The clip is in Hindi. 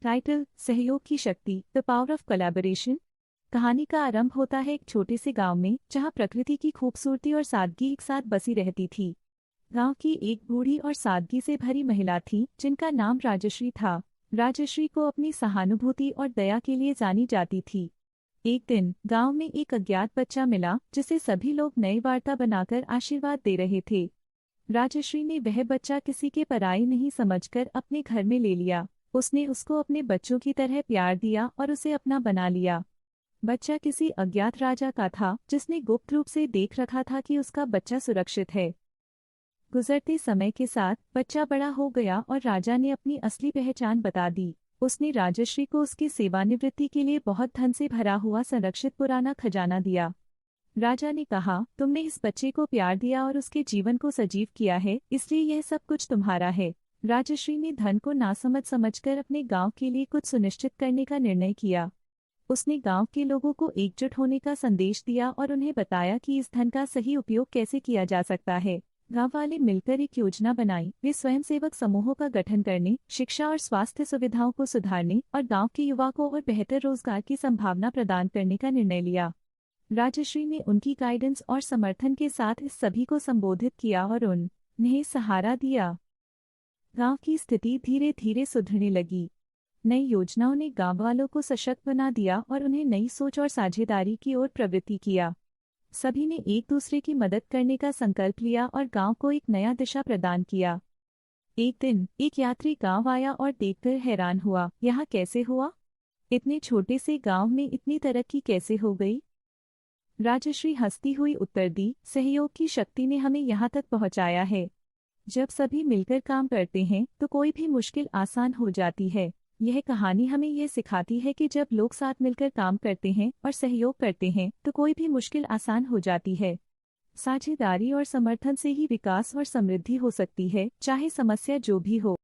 टाइटल: सहयोग की शक्ति, द पावर ऑफ कोलैबोरेशन। कहानी का आरंभ होता है एक छोटे से गांव में, जहां प्रकृति की खूबसूरती और सादगी एक साथ बसी रहती थी। गांव की एक बूढ़ी और सादगी से भरी महिला थी, जिनका नाम राजश्री था। राजश्री को अपनी सहानुभूति और दया के लिए जानी जाती थी। एक दिन गांव में एक अज्ञात बच्चा मिला, जिसे सभी लोग नई वार्ता बनाकर आशीर्वाद दे रहे थे। राजश्री ने वह बच्चा किसी के पराई नहीं समझकर अपने घर में ले लिया। उसने उसको अपने बच्चों की तरह प्यार दिया और उसे अपना बना लिया। बच्चा किसी अज्ञात राजा का था, जिसने गुप्त रूप से देख रखा था कि उसका बच्चा सुरक्षित है। गुजरते समय के साथ बच्चा बड़ा हो गया और राजा ने अपनी असली पहचान बता दी। उसने राजश्री को उसकी सेवानिवृत्ति के लिए बहुत धन से भरा हुआ संरक्षित पुराना खजाना दिया। राजा ने कहा, तुमने इस बच्चे को प्यार दिया और उसके जीवन को सजीव किया है, इसलिए यह सब कुछ तुम्हारा है। राजश्री ने धन को नासमझ समझकर अपने गांव के लिए कुछ सुनिश्चित करने का निर्णय किया। उसने गांव के लोगों को एकजुट होने का संदेश दिया और उन्हें बताया कि इस धन का सही उपयोग कैसे किया जा सकता है। गांव वाले मिलकर एक योजना बनाई। वे स्वयंसेवक समूहों का गठन करने, शिक्षा और स्वास्थ्य सुविधाओं को सुधारने और गांव के युवा को और बेहतर रोजगार की संभावना प्रदान करने का निर्णय लिया। राजश्री ने उनकी गाइडेंस और समर्थन के साथ इस सभी को संबोधित किया और उन्हें सहारा दिया। गांव की स्थिति धीरे धीरे सुधरने लगी। नई योजनाओं ने गांव वालों को सशक्त बना दिया और उन्हें नई सोच और साझेदारी की ओर प्रवृत्ति किया। सभी ने एक दूसरे की मदद करने का संकल्प लिया और गांव को एक नया दिशा प्रदान किया। एक दिन एक यात्री गांव आया और देखकर हैरान हुआ। यहाँ कैसे हुआ? इतने छोटे से गांव में इतनी तरक्की कैसे हो गई? राजश्री हंसती हुई उत्तर दी, सहयोग की शक्ति ने हमें यहाँ तक पहुँचाया है। जब सभी मिलकर काम करते हैं तो कोई भी मुश्किल आसान हो जाती है। यह कहानी हमें यह सिखाती है कि जब लोग साथ मिलकर काम करते हैं और सहयोग करते हैं तो कोई भी मुश्किल आसान हो जाती है। साझेदारी और समर्थन से ही विकास और समृद्धि हो सकती है, चाहे समस्या जो भी हो।